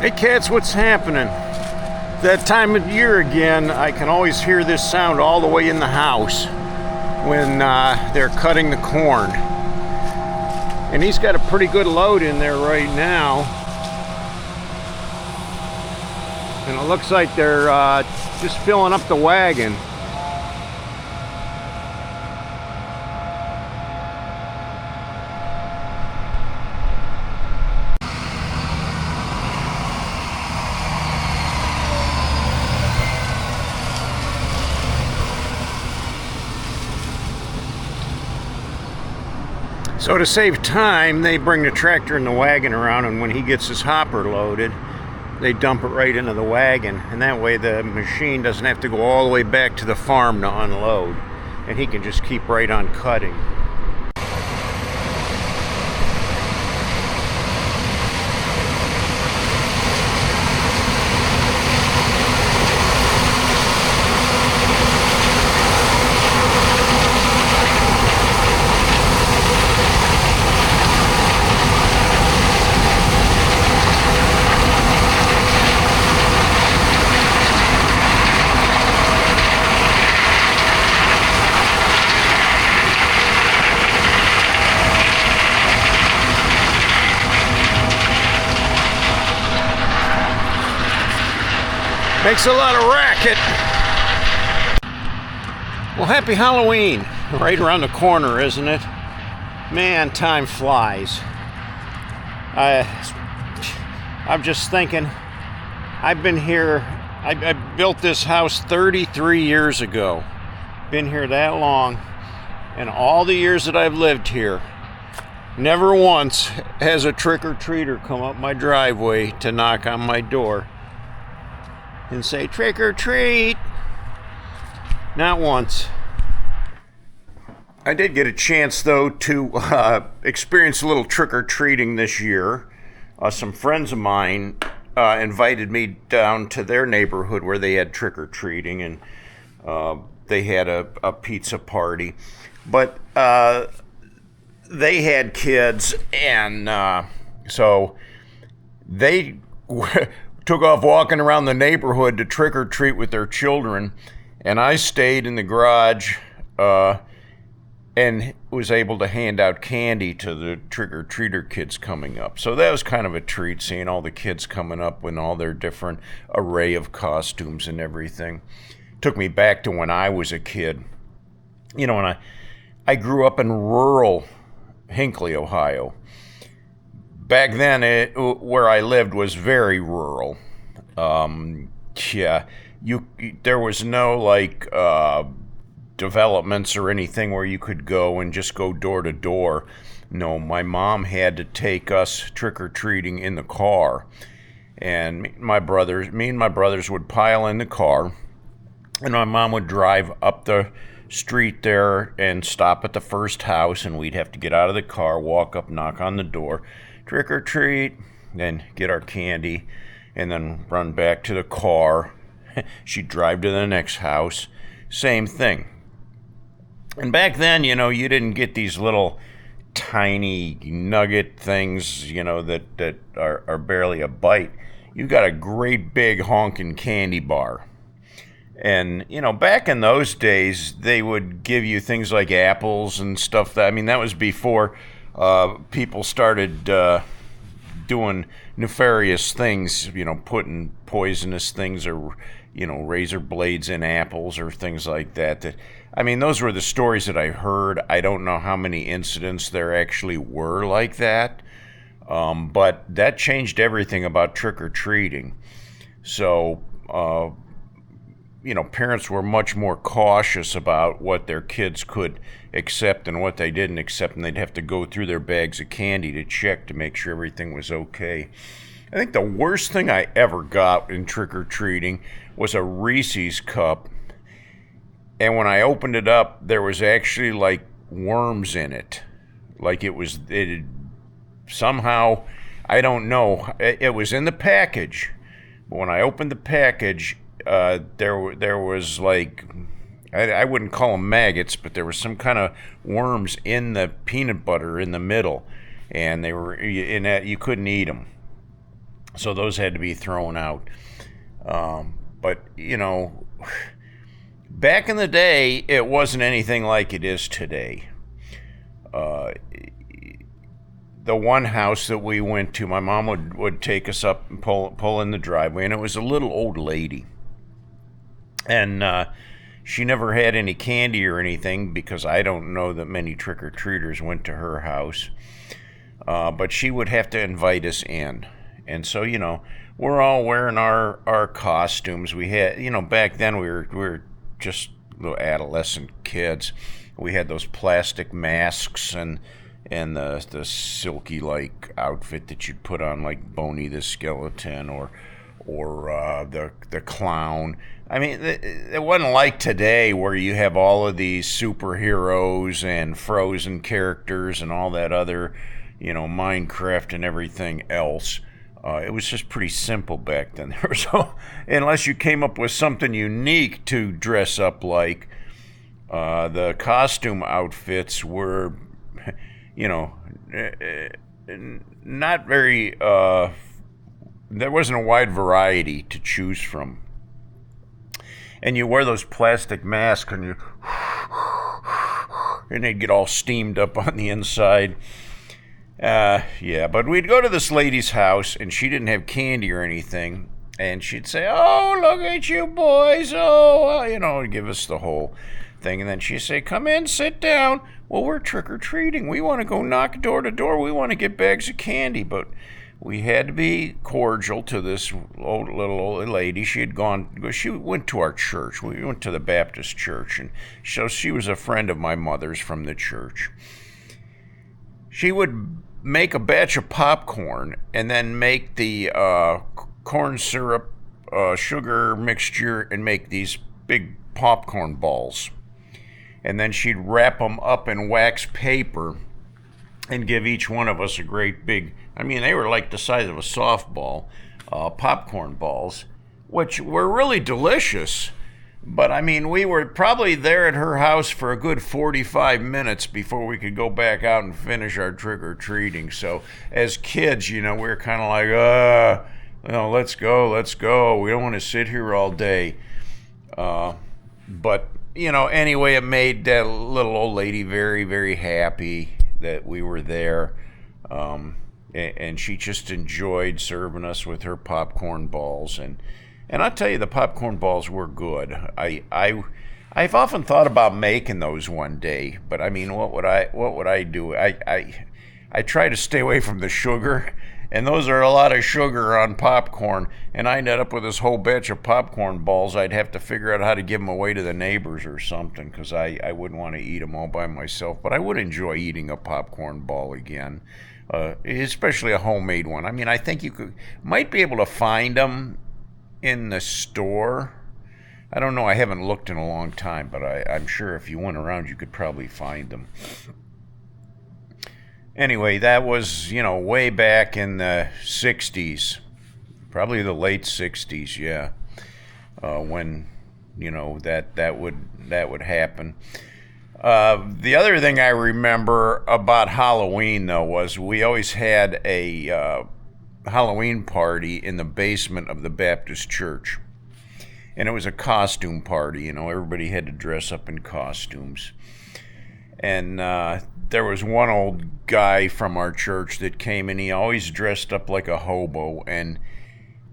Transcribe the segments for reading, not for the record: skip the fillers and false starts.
Hey cats, what's happening? That time of year again, I can always hear this sound all the way in the house when they're cutting the corn. And he's got a pretty good load in there right now. And it looks like they're just filling up the wagon. So to save time, they bring the tractor and the wagon around, and when he gets his hopper loaded, they dump it right into the wagon, and that way the machine doesn't have to go all the way back to the farm to unload, and he can just keep right on cutting. Makes a lot of racket. Well, happy Halloween. Right around the corner, isn't it? Man, time flies. I'm just thinking, I've been here, I built this house 33 years ago. Been here that long. And all the years that I've lived here, never once has a trick-or-treater come up my driveway to knock on my door and say, trick or treat. Not once. I did get a chance, though, to experience a little trick-or-treating this year. Some friends of mine invited me down to their neighborhood where they had trick-or-treating, and they had a pizza party. But they had kids, and so they took off walking around the neighborhood to trick or treat with their children, and I stayed in the garage and was able to hand out candy to the trick or treater kids coming up. So that was kind of a treat, seeing all the kids coming up with all their different array of costumes and everything. Took me back to when I was a kid. You know, when I grew up in rural Hinckley, Ohio. Back then, where I lived was very rural. There was no developments or anything where you could go and just go door to door. No, my mom had to take us trick-or-treating in the car. And me and my brothers would pile in the car, and my mom would drive up the street there and stop at the first house, and we'd have to get out of the car, walk up, knock on the door, trick or treat, then get our candy, and then run back to the car. She'd drive to the next house, same thing. And back then, you know, you didn't get these little tiny nugget things, you know, that are barely a bite. You got a great big honking candy bar. And, you know, back in those days, they would give you things like apples and stuff. That was before people started doing nefarious things, you know, putting poisonous things or, you know, razor blades in apples or things like that. Those were the stories that I heard. I don't know how many incidents there actually were like that. But that changed everything about trick-or-treating. So, you know, parents were much more cautious about what their kids could accept and what they didn't accept, and they'd have to go through their bags of candy to check to make sure everything was okay. I think the worst thing I ever got in trick-or-treating was a Reese's cup, and when I opened it up, there was actually like worms in it. Like it somehow, I don't know, it was in the package, but when I opened the package, there was like, I wouldn't call them maggots, but there was some kind of worms in the peanut butter in the middle, and they were in that you couldn't eat them. So those had to be thrown out. But, back in the day, it wasn't anything like it is today. Uh, the one house that we went to, my mom would take us up and pull in the driveway, and it was a little old lady. And she never had any candy or anything, because I don't know that many trick-or-treaters went to her house. But she would have to invite us in. And so, we're all wearing our costumes. We had, back then we were just little adolescent kids. We had those plastic masks and the silky like outfit that you'd put on, like Boney the Skeleton or the clown. I mean, it wasn't like today where you have all of these superheroes and Frozen characters and all that other, Minecraft and everything else. It was just pretty simple back then. So, unless you came up with something unique to dress up like, the costume outfits were, not very, there wasn't a wide variety to choose from. And you wear those plastic masks and they'd get all steamed up on the inside. But we'd go to this lady's house, and she didn't have candy or anything, and she'd say, "Oh, look at you boys, give us the whole thing, and then she'd say, "Come in, sit down. Well, we're trick-or-treating. We want to go knock door to door. We want to get bags of candy," but we had to be cordial to this little old lady. She went to our church. We went to the Baptist church, and so she was a friend of my mother's from the church. She would make a batch of popcorn and then make the corn syrup, sugar mixture, and make these big popcorn balls. And then she'd wrap them up in wax paper and give each one of us a great big, they were like the size of a softball, popcorn balls, which were really delicious. But we were probably there at her house for a good 45 minutes before we could go back out and finish our trick-or-treating. So as kids, we were kind of like, let's go. We don't want to sit here all day. But anyway, it made that little old lady very, very happy that we were there. And she just enjoyed serving us with her popcorn balls. And I'll tell you, the popcorn balls were good. I've often thought about making those one day, but what would I do? I try to stay away from the sugar, and those are a lot of sugar on popcorn, and I ended up with this whole batch of popcorn balls. I'd have to figure out how to give them away to the neighbors or something, because I wouldn't want to eat them all by myself, but I would enjoy eating a popcorn ball again, especially a homemade one. I think you might be able to find them in the store. I don't know, I haven't looked in a long time, but I'm sure if you went around you could probably find them. Anyway, that was, way back in the 60s, probably the late 60s, yeah, when, that would happen. The other thing I remember about Halloween, though, was we always had a Halloween party in the basement of the Baptist church, and it was a costume party. Everybody had to dress up in costumes, and there was one old guy from our church that came, and he always dressed up like a hobo, and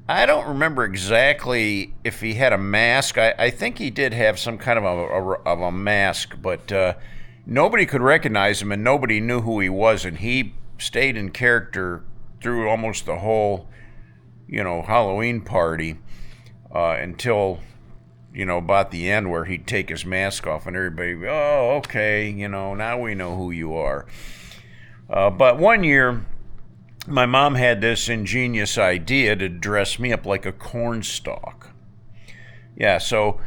I don't remember exactly if he had a mask. I think he did have some kind of a mask, but nobody could recognize him, and nobody knew who he was, and he stayed in character through almost the whole, Halloween party, until, about the end, where he'd take his mask off and everybody, "Oh, okay, now we know who you are." But one year, my mom had this ingenious idea to dress me up like a cornstalk. Yeah, so,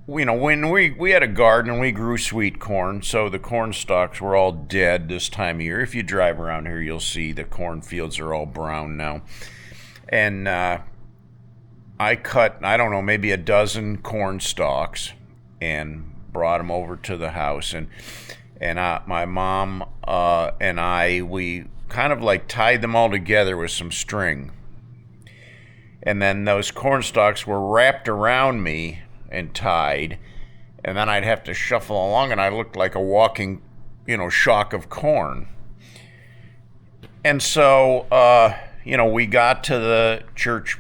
when we had a garden and we grew sweet corn, so the corn stalks were all dead this time of year. If you drive around here, you'll see the cornfields are all brown now. And I cut, I don't know, maybe a dozen corn stalks and brought them over to the house. And my mom and we kind of like tied them all together with some string. and then those corn stalks were wrapped around me and tied, and then I'd have to shuffle along, and I looked like a walking, shock of corn. And so, we got to the church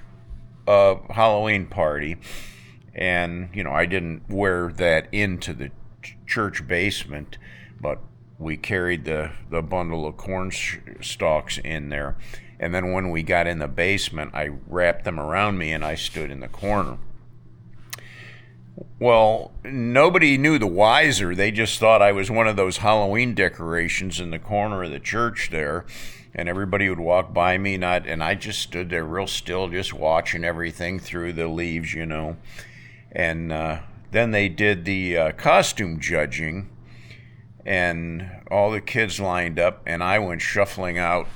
Halloween party, and, I didn't wear that into the church basement, but we carried the bundle of corn stalks in there. And then when we got in the basement, I wrapped them around me and I stood in the corner. Well, nobody knew the wiser. They just thought I was one of those Halloween decorations in the corner of the church there. And everybody would walk by me, and I just stood there real still, just watching everything through the leaves, And then they did the costume judging, and all the kids lined up, and I went shuffling out,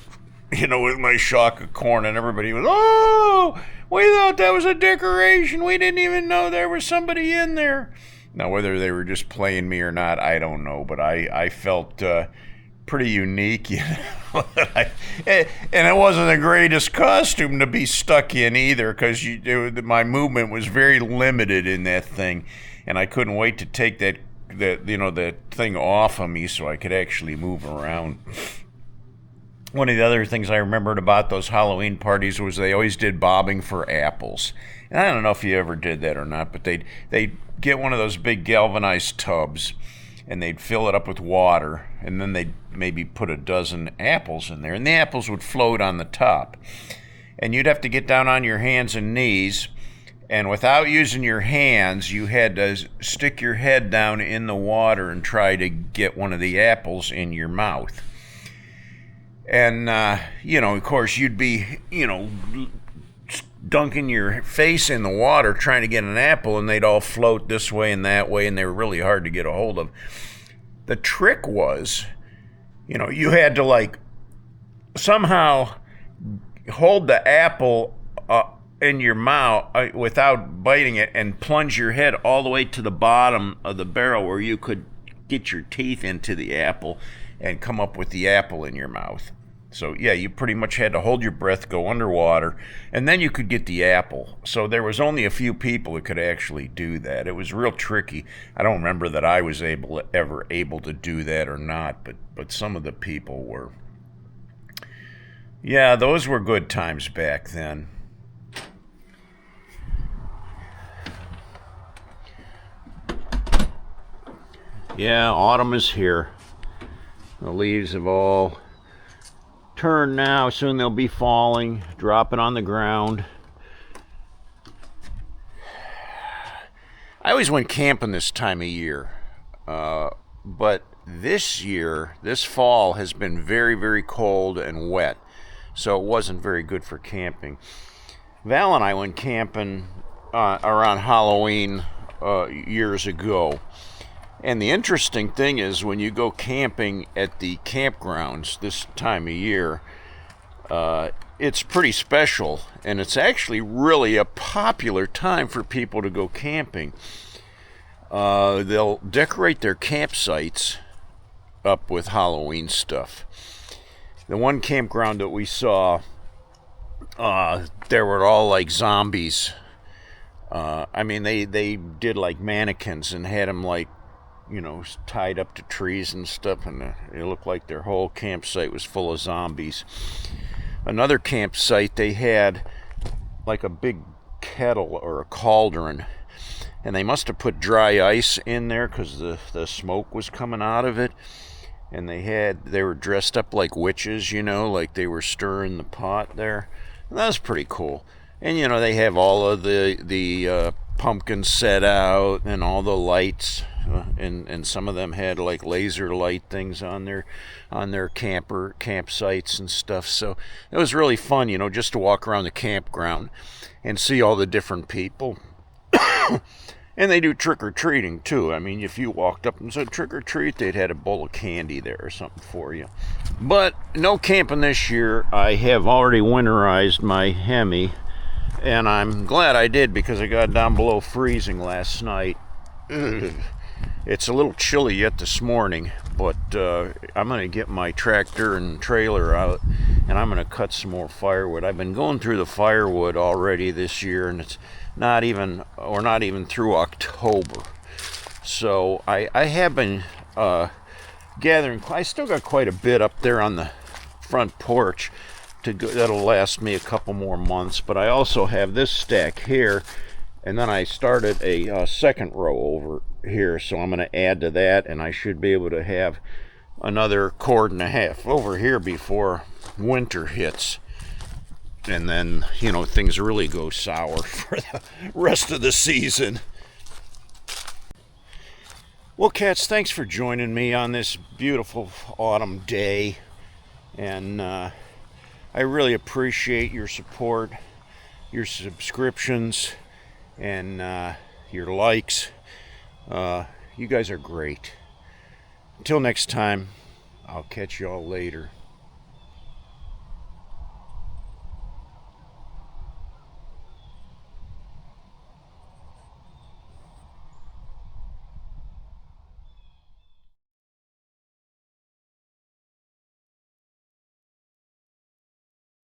with my shock of corn, and everybody was, "Oh, we thought that was a decoration. We didn't even know there was somebody in there." Now, whether they were just playing me or not, I don't know, but I felt pretty unique, and it wasn't the greatest costume to be stuck in either, because my movement was very limited in that thing, and I couldn't wait to take that thing off of me so I could actually move around. One of the other things I remembered about those Halloween parties was they always did bobbing for apples. And I don't know if you ever did that or not, but they'd get one of those big galvanized tubs, and they'd fill it up with water, and then they'd maybe put a dozen apples in there, and the apples would float on the top. And you'd have to get down on your hands and knees, and without using your hands, you had to stick your head down in the water and try to get one of the apples in your mouth. And, of course, you'd be, dunking your face in the water trying to get an apple, and they'd all float this way and that way, and they were really hard to get a hold of. The trick was, you had to, somehow hold the apple in your mouth without biting it, and plunge your head all the way to the bottom of the barrel where you could get your teeth into the apple and come up with the apple in your mouth. So, yeah, you pretty much had to hold your breath, go underwater, and then you could get the apple. So there was only a few people that could actually do that. It was real tricky. I don't remember that I was ever able to do that or not, but some of the people were. Yeah, those were good times back then. Yeah, autumn is here. The leaves have all turned now. Soon they'll be falling, dropping on the ground. I always went camping this time of year, but this year, this fall, has been very, very cold and wet, so it wasn't very good for camping. Val and I went camping around Halloween years ago. And the interesting thing is, when you go camping at the campgrounds this time of year, it's pretty special, and it's actually really a popular time for people to go camping. They'll decorate their campsites up with Halloween stuff. The one campground that we saw, there were all like zombies. They did like mannequins and had them like, tied up to trees and stuff, and it looked like their whole campsite was full of zombies. Another campsite, they had like a big kettle or a cauldron, and they must have put dry ice in there because the smoke was coming out of it, and they were dressed up like witches, like they were stirring the pot there. And that was pretty cool. And they have all of the pumpkins set out and all the lights, and some of them had like laser light things on their campsites and stuff. So it was really fun, just to walk around the campground and see all the different people. And they do trick-or-treating too. If you walked up and said trick-or-treat, they'd had a bowl of candy there or something for you. But no camping this year. I have already winterized my Hemi, and I'm glad I did, because I got down below freezing last night. It's a little chilly yet this morning, but I'm going to get my tractor and trailer out and I'm going to cut some more firewood. I've been going through the firewood already this year, and it's not even through October. So I have been gathering. I still got quite a bit up there on the front porch that'll last me a couple more months, but I also have this stack here, and then I started a second row over here, so I'm going to add to that, and I should be able to have another cord and a half over here before winter hits, and then things really go sour for the rest of the season. Well, cats, thanks for joining me on this beautiful autumn day, and I really appreciate your support, your subscriptions, and your likes. You guys are great. Until next time, I'll catch y'all later.